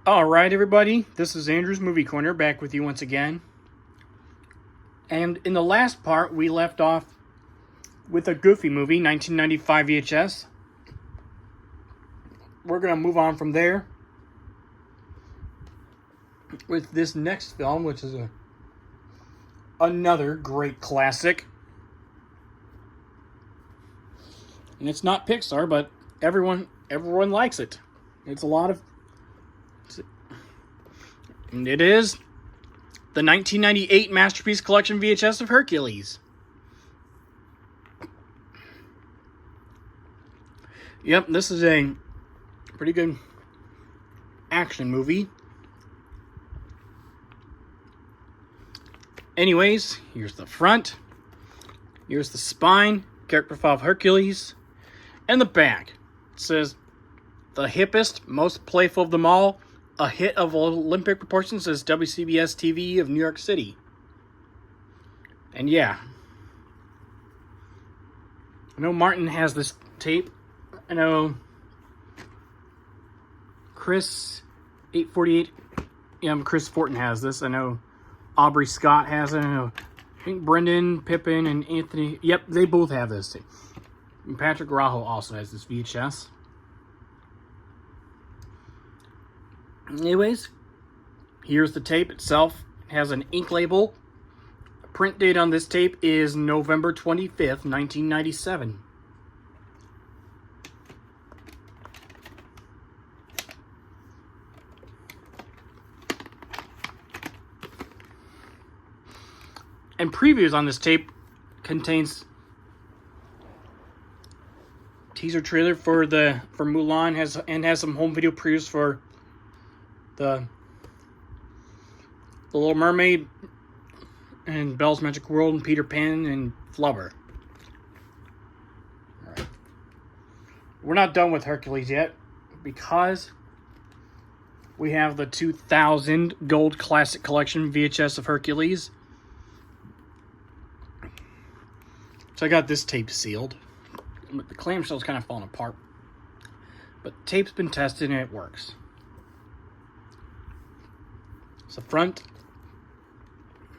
Alright everybody, this is Andrew's Movie Corner, back with you once again. And in the last part, we left off with a Goofy movie, 1995 VHS. We're going to move on from there with this next film, which is another great classic. And it's not Pixar, but everyone likes it. It's a lot of... And it is the 1998 Masterpiece Collection VHS of Hercules. Yep, this is a pretty good action movie. Anyways, here's the front. Here's the spine, character profile of Hercules. And the back. It says, the hippest, most playful of them all, a hit of Olympic proportions, says WCBS TV of New York City. And yeah. I know Martin has this tape. I know Chris 848, Chris Fortin has this. I know Aubrey Scott has it. I think Brendan, Pippin, and Anthony. Yep, they both have this tape. And Patrick Raho also has this VHS. Anyways, here's the tape itself. It has an ink label. The print date on this tape is November 25th, 1997. And previews on this tape contains teaser trailer for Mulan, has some home video previews for the Little Mermaid and Belle's Magic World and Peter Pan and Flubber. Alright. We're not done with Hercules yet because we have the 2000 Gold Classic Collection VHS of Hercules. So I got this tape sealed. The clamshell's kind of falling apart. But the tape's been tested and it works. So front.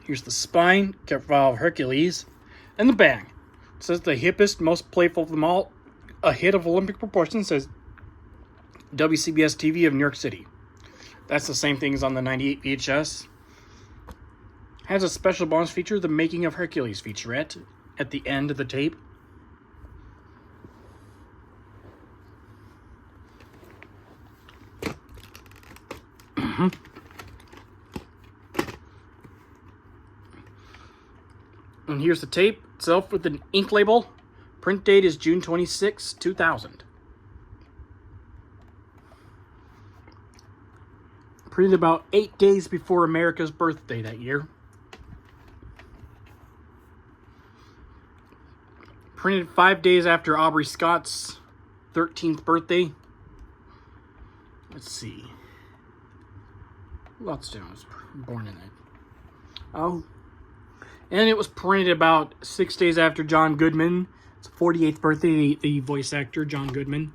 Here's the spine, character profile of Hercules. And the back. It says the hippest, most playful of them all, a hit of Olympic proportions, says WCBS TV of New York City. That's the same thing as on the 98 VHS. Has a special bonus feature, the Making of Hercules featurette, at the end of the tape. And here's the tape itself with an ink label. Print date is June 26, 2000. Printed about 8 days before America's birthday that year. Printed 5 days after Aubrey Scott's 13th birthday. Let's see. Who else was born in that? Oh. And it was printed about 6 days after John Goodman. It's 48th birthday, the voice actor, John Goodman.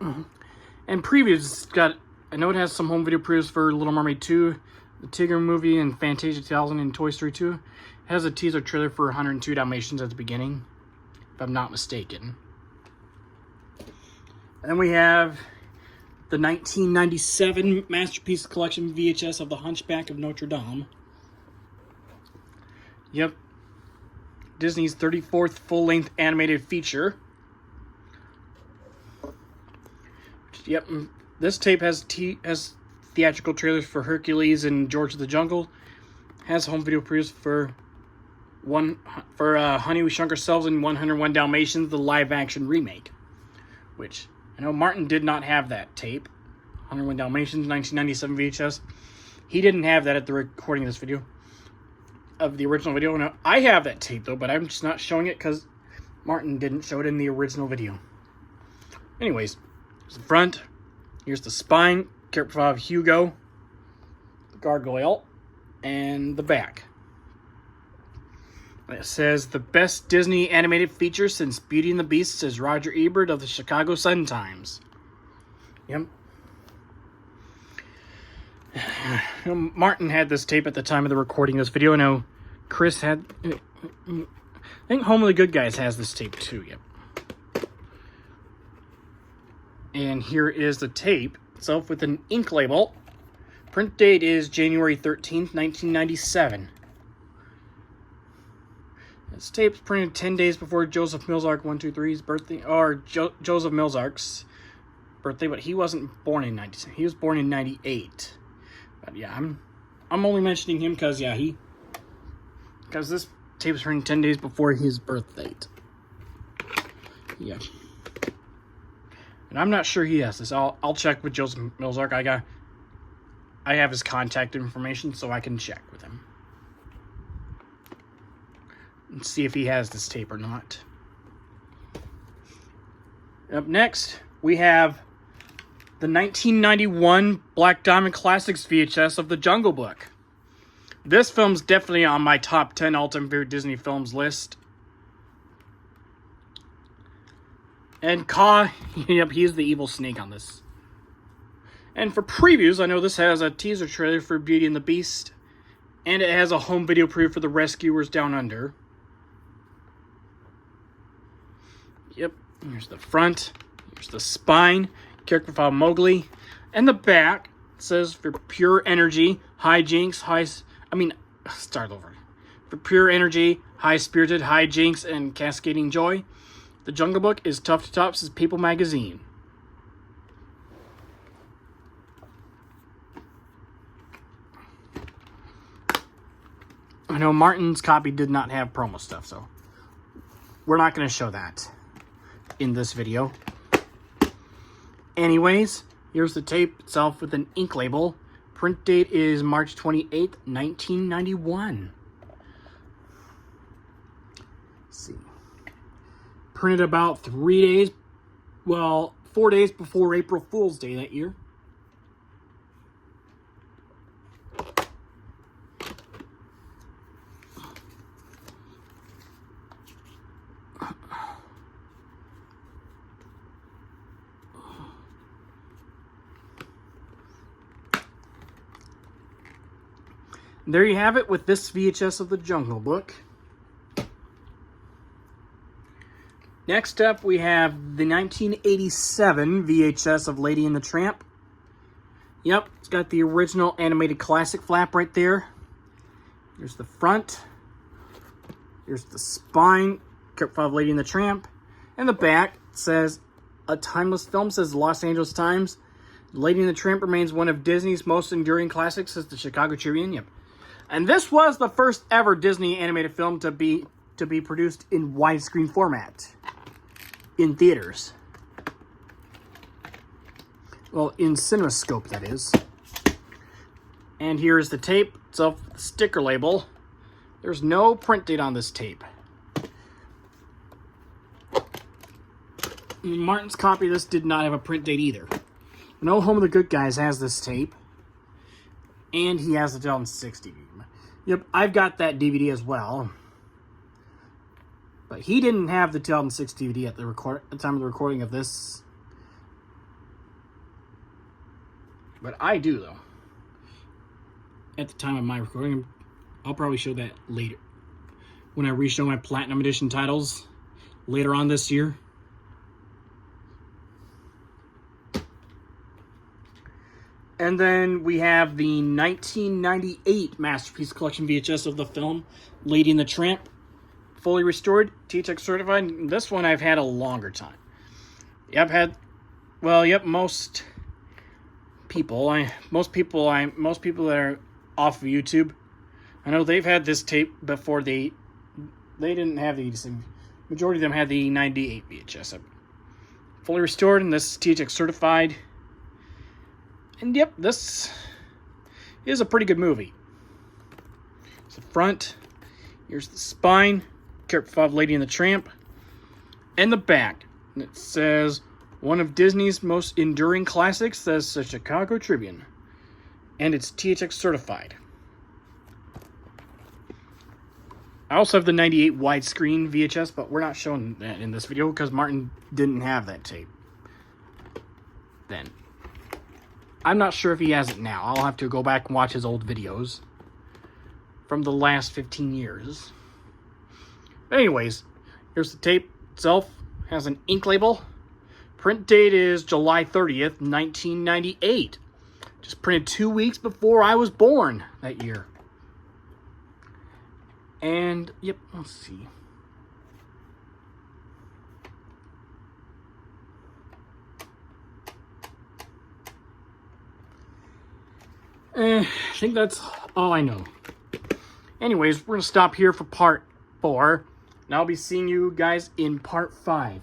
And previews, I know it has some home video previews for Little Mermaid 2, the Tigger movie, and Fantasia 2000 and Toy Story 2. It has a teaser trailer for 102 Dalmatians at the beginning, if I'm not mistaken. And then we have the 1997 Masterpiece Collection VHS of The Hunchback of Notre Dame. Yep. Disney's 34th full-length animated feature. Yep. This tape has theatrical trailers for Hercules and George of the Jungle. Has home video previews for Honey, We Shrunk Ourselves and 101 Dalmatians, the live-action remake. Which... I know Martin did not have that tape. 101 Dalmatians, 1997 VHS. He didn't have that at the recording of this video. Of the original video. Now, I have that tape, though, but I'm just not showing it because Martin didn't show it in the original video. Anyways, here's the front. Here's the spine. Character profile of Hugo. The gargoyle. And the back. It says, the best Disney animated feature since Beauty and the Beast, says Roger Ebert of the Chicago Sun-Times. Yep. Martin had this tape at the time of the recording of this video. I know Chris had... I think Home of the Good Guys has this tape too. Yep. And here is the tape itself with an ink label. Print date is January 13th, 1997. This tape's printed 10 days before Joseph Milzark 123's birthday, or Joseph Milzark's birthday, but he wasn't born in 97. He was born in 98. But yeah, I'm only mentioning him because because this tape was printed 10 days before his birth date. Yeah. And I'm not sure he has this. I'll check with Joseph Milzark. I have his contact information, so I can check with him and see if he has this tape or not. Up next, we have the 1991 Black Diamond Classics VHS of The Jungle Book. This film's definitely on my top 10 all-time favorite Disney films list. And Kaa, yep, he's the evil snake on this. And for previews, I know this has a teaser trailer for Beauty and the Beast. And it has a home video preview for The Rescuers Down Under. Yep, here's the front. Here's the spine. Character file Mowgli. And the back says, for pure energy, start over. For pure energy, high-spirited, hijinks, and cascading joy, The Jungle Book is tough to top, says People magazine. I know Martin's copy did not have promo stuff, so we're not going to show that in this video. Anyways, here's the tape itself with an ink label. Print date is March 28th, 1991. Let's see. Printed about 4 days before April Fool's Day that year. There you have it with this VHS of The Jungle Book. Next up, we have the 1987 VHS of Lady and the Tramp. Yep, it's got the original animated classic flap right there. Here's the front. Here's the spine, of Lady and the Tramp. And the back says, a timeless film, says Los Angeles Times. Lady and the Tramp remains one of Disney's most enduring classics, says the Chicago Tribune. Yep. And this was the first ever Disney animated film to be produced in widescreen format in theaters. Well, in CinemaScope, that is. And here's the tape itself, the sticker label. There's no print date on this tape. Martin's copy of this did not have a print date either. No Home of the Good Guys has this tape. And he has the 2006 DVD. Yep, I've got that DVD as well. But he didn't have the 2006 DVD at the time of the recording of this. But I do, though. At the time of my recording. I'll probably show that later. When I re-show my Platinum Edition titles later on this year. And then we have the 1998 Masterpiece Collection VHS of the film Lady and the Tramp. Fully restored, T-Tech certified. This one I've had a longer time. Most people that are off of YouTube, I know they've had this tape before they didn't have the majority of them had the 98 VHS. Fully restored, and this is T-Tech certified. And yep, this is a pretty good movie. It's the front. Here's the spine. Character of Lady and the Tramp. And the back. And it says, one of Disney's most enduring classics, says the Chicago Tribune. And it's THX certified. I also have the 98 widescreen VHS, but we're not showing that in this video because Martin didn't have that tape then. I'm not sure if he has it now. I'll have to go back and watch his old videos from the last 15 years. Anyways, here's the tape itself. It has an ink label. Print date is July 30th, 1998. Just printed 2 weeks before I was born that year. And, yep, let's see. I think that's all I know. Anyways, we're going to stop here for part 4. And I'll be seeing you guys in part 5.